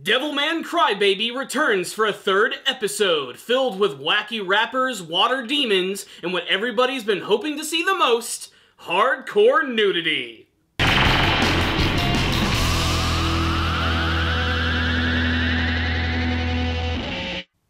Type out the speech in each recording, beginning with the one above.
Devilman Crybaby returns for a third episode, filled with wacky rappers, water demons, and what everybody's been hoping to see the most, hardcore nudity.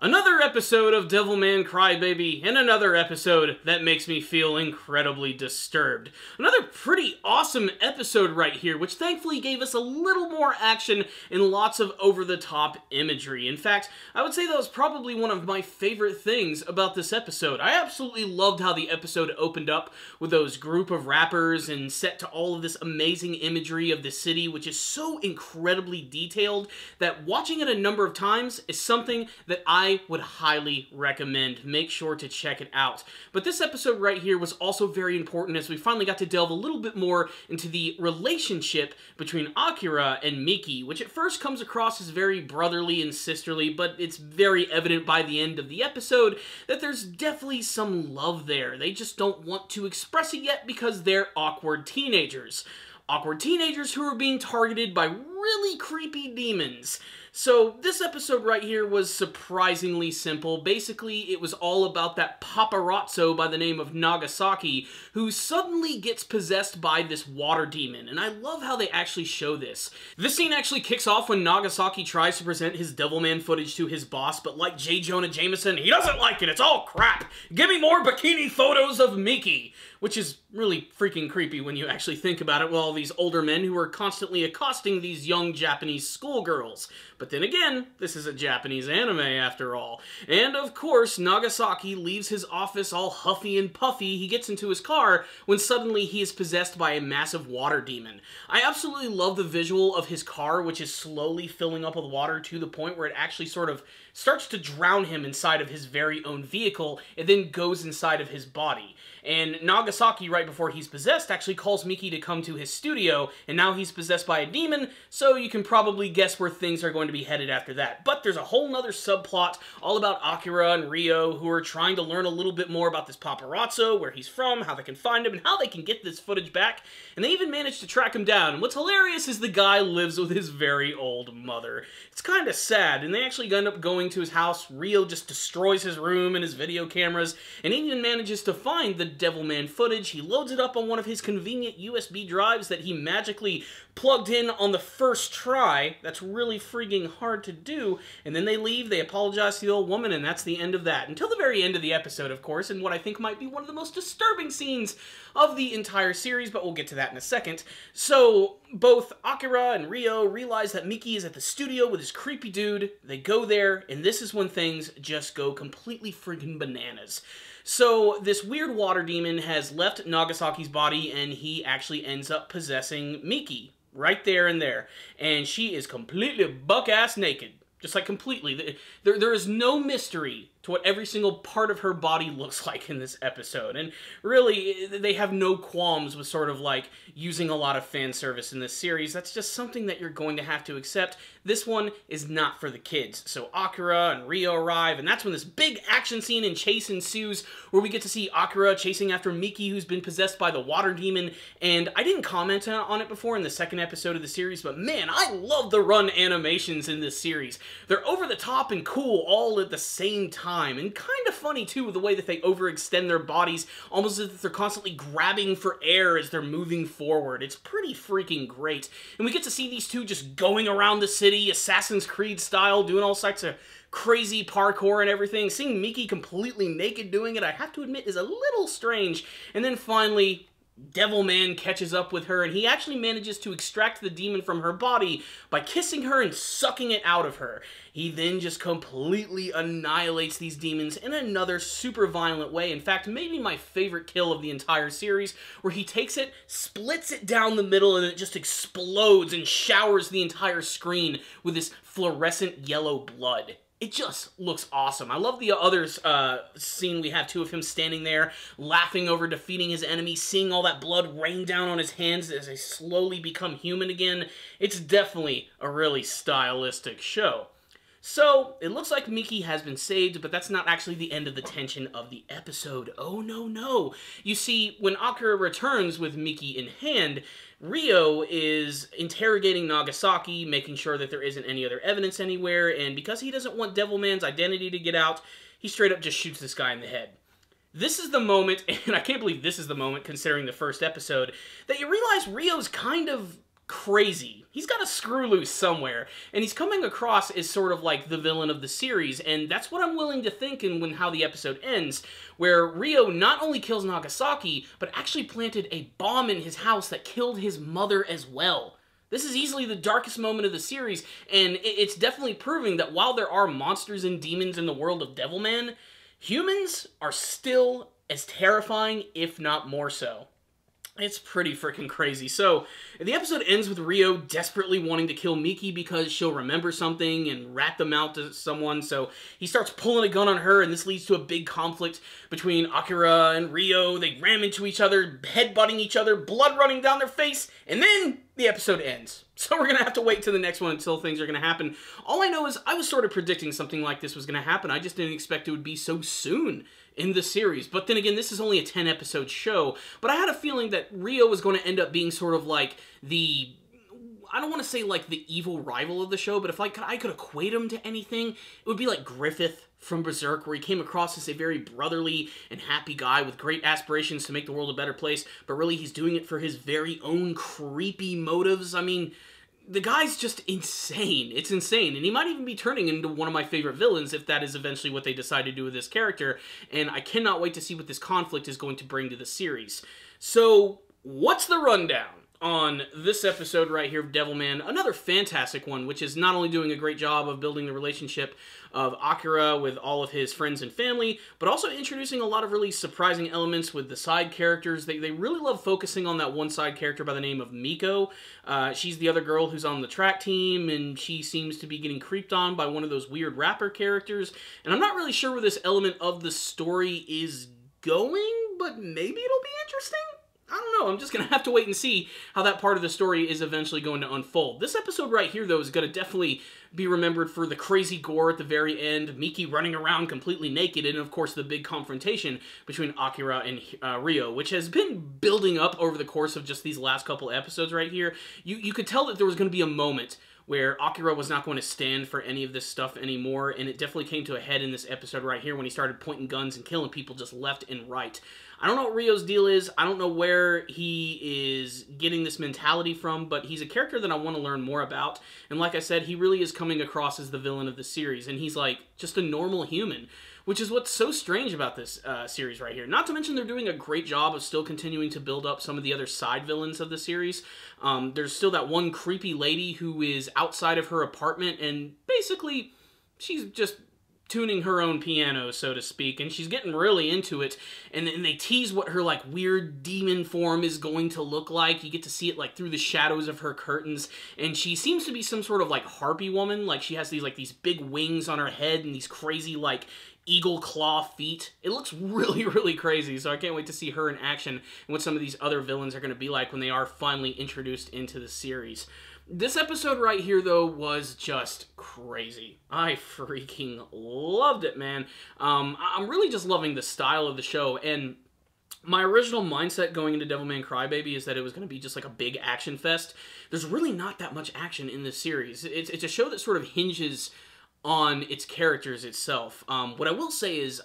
Another episode of Devilman Crybaby, and another episode that makes me feel incredibly disturbed. Another pretty awesome episode right here, which thankfully gave us a little more action and lots of over-the-top imagery. In fact, I would say that was probably one of my favorite things about this episode. I absolutely loved how the episode opened up with those group of rappers and set to all of this amazing imagery of the city, which is so incredibly detailed that watching it a number of times is something that I would highly recommend. Make sure to check it out. But this episode right here was also very important as we finally got to delve a little bit more into the relationship between Akira and Miki, which at first comes across as very brotherly and sisterly, but it's very evident by the end of the episode that there's definitely some love there. They just don't want to express it yet because they're awkward teenagers. Awkward teenagers who are being targeted by really creepy demons. So this episode right here was surprisingly simple. Basically, it was all about that paparazzo by the name of Nagasaki who suddenly gets possessed by this water demon. And I love how they actually show this. This scene actually kicks off when Nagasaki tries to present his Devilman footage to his boss, but like J. Jonah Jameson, he doesn't like it. It's all crap. Give me more bikini photos of Miki. Which is really freaking creepy when you actually think about it, with all these older men who are constantly accosting these young Japanese schoolgirls. But then again, this is a Japanese anime after all. And of course, Nagasaki leaves his office all huffy and puffy. He gets into his car when suddenly he is possessed by a massive water demon. I absolutely love the visual of his car, which is slowly filling up with water to the point where it actually sort of starts to drown him inside of his very own vehicle and then goes inside of his body. And Nagasaki, right before he's possessed, actually calls Miki to come to his studio, and now he's possessed by a demon, so you can probably guess where things are going to be headed after that. But there's a whole nother subplot all about Akira and Ryo, who are trying to learn a little bit more about this paparazzo, where he's from, how they can find him, and how they can get this footage back, and they even managed to track him down. And what's hilarious is the guy lives with his very old mother. It's kind of sad, and they actually end up going to his house. Ryo just destroys his room and his video cameras, and he even manages to find the Devilman footage. He loads it up on one of his convenient USB drives that he magically plugged in on the first try. That's really freaking hard to do. And then they leave, they apologize to the old woman, and that's the end of that. Until the very end of the episode, of course, and what I think might be one of the most disturbing scenes of the entire series, but we'll get to that in a second. So, both Akira and Ryo realize that Miki is at the studio with his creepy dude. They go there, and this is when things just go completely freaking bananas. So, this weird water demon has left Nagasaki's body, and he actually ends up possessing Miki. Right there and there. And she is completely buck-ass naked. Just like completely. There is no mystery to what every single part of her body looks like in this episode. And really, they have no qualms with sort of like using a lot of fan service in this series. That's just something that you're going to have to accept. This one is not for the kids. So Akira and Ryo arrive, and that's when this big action scene and chase ensues, where we get to see Akira chasing after Miki, who's been possessed by the water demon. And I didn't comment on it before in the second episode of the series, but man, I love the run animations in this series. They're over the top and cool all at the same time. And kind of funny, too, with the way that they overextend their bodies, almost as if they're constantly grabbing for air as they're moving forward. It's pretty freaking great. And we get to see these two just going around the city, Assassin's Creed style, doing all sorts of crazy parkour and everything. Seeing Miki completely naked doing it, I have to admit, is a little strange. And then finally, Devilman catches up with her, and he actually manages to extract the demon from her body by kissing her and sucking it out of her. He then just completely annihilates these demons in another super violent way. In fact, maybe my favorite kill of the entire series, where he takes it, splits it down the middle, and it just explodes and showers the entire screen with this fluorescent yellow blood. It just looks awesome. I love the other scene we have, too, of him standing there, laughing over defeating his enemy, seeing all that blood rain down on his hands as they slowly become human again. It's definitely a really stylistic show. So, it looks like Miki has been saved, but that's not actually the end of the tension of the episode. Oh, no, no. You see, when Akira returns with Miki in hand, Ryo is interrogating Nagasaki, making sure that there isn't any other evidence anywhere, and because he doesn't want Devilman's identity to get out, he straight up just shoots this guy in the head. This is the moment, and I can't believe this is the moment, considering the first episode, that you realize Ryo's kind of crazy. He's got a screw loose somewhere, and he's coming across as sort of like the villain of the series, and that's what I'm willing to think in when how the episode ends, where Ryo not only kills Nagasaki, but actually planted a bomb in his house that killed his mother as well. This is easily the darkest moment of the series, and it's definitely proving that while there are monsters and demons in the world of Devilman, humans are still as terrifying, if not more so. It's pretty freaking crazy. So, the episode ends with Ryo desperately wanting to kill Miki because she'll remember something and rat them out to someone, so he starts pulling a gun on her, and this leads to a big conflict between Akira and Ryo. They ram into each other, headbutting each other, blood running down their face, and then the episode ends. So we're going to have to wait till the next one until things are going to happen. All I know is I was sort of predicting something like this was going to happen. I just didn't expect it would be so soon in the series. But then again, this is only a 10-episode show. But I had a feeling that Ryo was going to end up being sort of like the... I don't want to say like the evil rival of the show, but if I could equate him to anything, it would be like Griffith from Berserk, where he came across as a very brotherly and happy guy with great aspirations to make the world a better place, but really he's doing it for his very own creepy motives. I mean, the guy's just insane. It's insane. And he might even be turning into one of my favorite villains if that is eventually what they decide to do with this character. And I cannot wait to see what this conflict is going to bring to the series. So, what's the rundown on this episode right here of Devilman? Another fantastic one, which is not only doing a great job of building the relationship of Akira with all of his friends and family, but also introducing a lot of really surprising elements with the side characters. They really love focusing on that one side character by the name of Miko. She's the other girl who's on the track team, and she seems to be getting creeped on by one of those weird rapper characters. And I'm not really sure where this element of the story is going, but maybe it'll be interesting? I don't know, I'm just going to have to wait and see how that part of the story is eventually going to unfold. This episode right here, though, is going to definitely be remembered for the crazy gore at the very end, Miki running around completely naked, and of course the big confrontation between Akira and Ryo, which has been building up over the course of just these last couple episodes right here. You could tell that there was going to be a moment where Akira was not going to stand for any of this stuff anymore, and it definitely came to a head in this episode right here when he started pointing guns and killing people just left and right. I don't know what Ryo's deal is, I don't know where he is getting this mentality from, but he's a character that I want to learn more about, and like I said, he really is coming across as the villain of the series, and he's like, just a normal human, which is what's so strange about this series right here. Not to mention they're doing a great job of still continuing to build up some of the other side villains of the series. There's still that one creepy lady who is outside of her apartment, and basically, she's just tuning her own piano, so to speak, and she's getting really into it, and then they tease what her, like, weird demon form is going to look like. You get to see it, like, through the shadows of her curtains, and she seems to be some sort of, like, harpy woman. Like, she has these big wings on her head and these crazy, like, eagle claw feet. It looks really, really crazy, so I can't wait to see her in action and what some of these other villains are going to be like when they are finally introduced into the series. This episode right here, though, was just crazy. I freaking loved it, man. I'm really just loving the style of the show, and my original mindset going into Devilman Crybaby is that it was going to be just like a big action fest. There's really not that much action in this series. It's a show that sort of hinges on its characters itself. What I will say is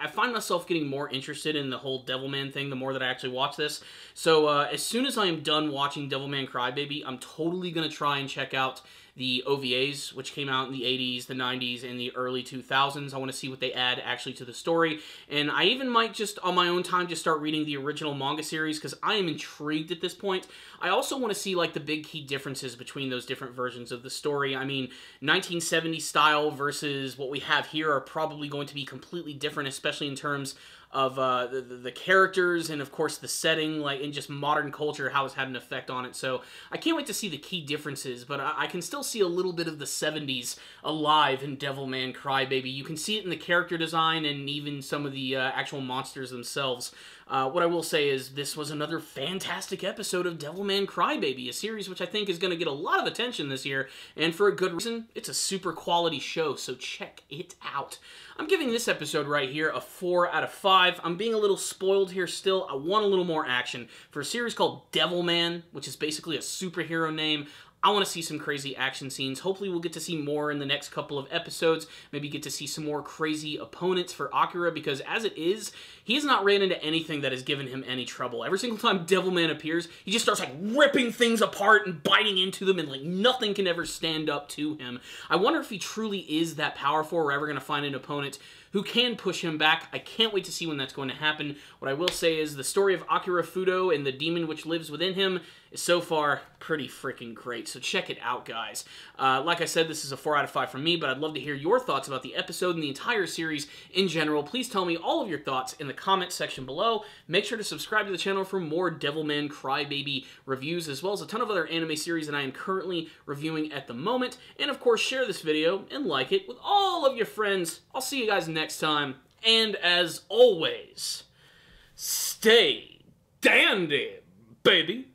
I find myself getting more interested in the whole Devilman thing the more that I actually watch this. So as soon as I am done watching Devilman Crybaby, I'm totally going to try and check out the OVAs, which came out in the 80s, the 90s, and the early 2000s. I want to see what they add actually to the story. And I even might just, on my own time, just start reading the original manga series, because I am intrigued at this point. I also want to see, like, the big key differences between those different versions of the story. I mean, 1970s style versus what we have here are probably going to be completely different, especially in terms of the characters and, of course, the setting, like, in just modern culture, how it's had an effect on it. So I can't wait to see the key differences, but I can still see a little bit of the 70s alive in Devilman Crybaby. You can see it in the character design and even some of the actual monsters themselves. What I will say is this was another fantastic episode of Devilman Crybaby, a series which I think is going to get a lot of attention this year, and for a good reason. It's a super quality show, so check it out. I'm giving this episode right here a 4 out of 5. I'm being a little spoiled here still. I want a little more action. For a series called Devilman, which is basically a superhero name, I want to see some crazy action scenes. Hopefully we'll get to see more in the next couple of episodes. Maybe get to see some more crazy opponents for Akira, because as it is, he has not ran into anything that has given him any trouble. Every single time Devilman appears, he just starts like ripping things apart and biting into them, and like nothing can ever stand up to him. I wonder if he truly is that powerful, or we're ever going to find an opponent who can push him back. I can't wait to see when that's going to happen. What I will say is the story of Akira Fudo and the demon which lives within him is so far pretty freaking great, so check it out, guys. Like I said, this is a 4 out of 5 from me, but I'd love to hear your thoughts about the episode and the entire series in general. Please tell me all of your thoughts in the comment section below. Make sure to subscribe to the channel for more Devilman Crybaby reviews, as well as a ton of other anime series that I am currently reviewing at the moment. And of course, share this video and like it with all of your friends. I'll see you guys next time, and as always, stay dandy, baby.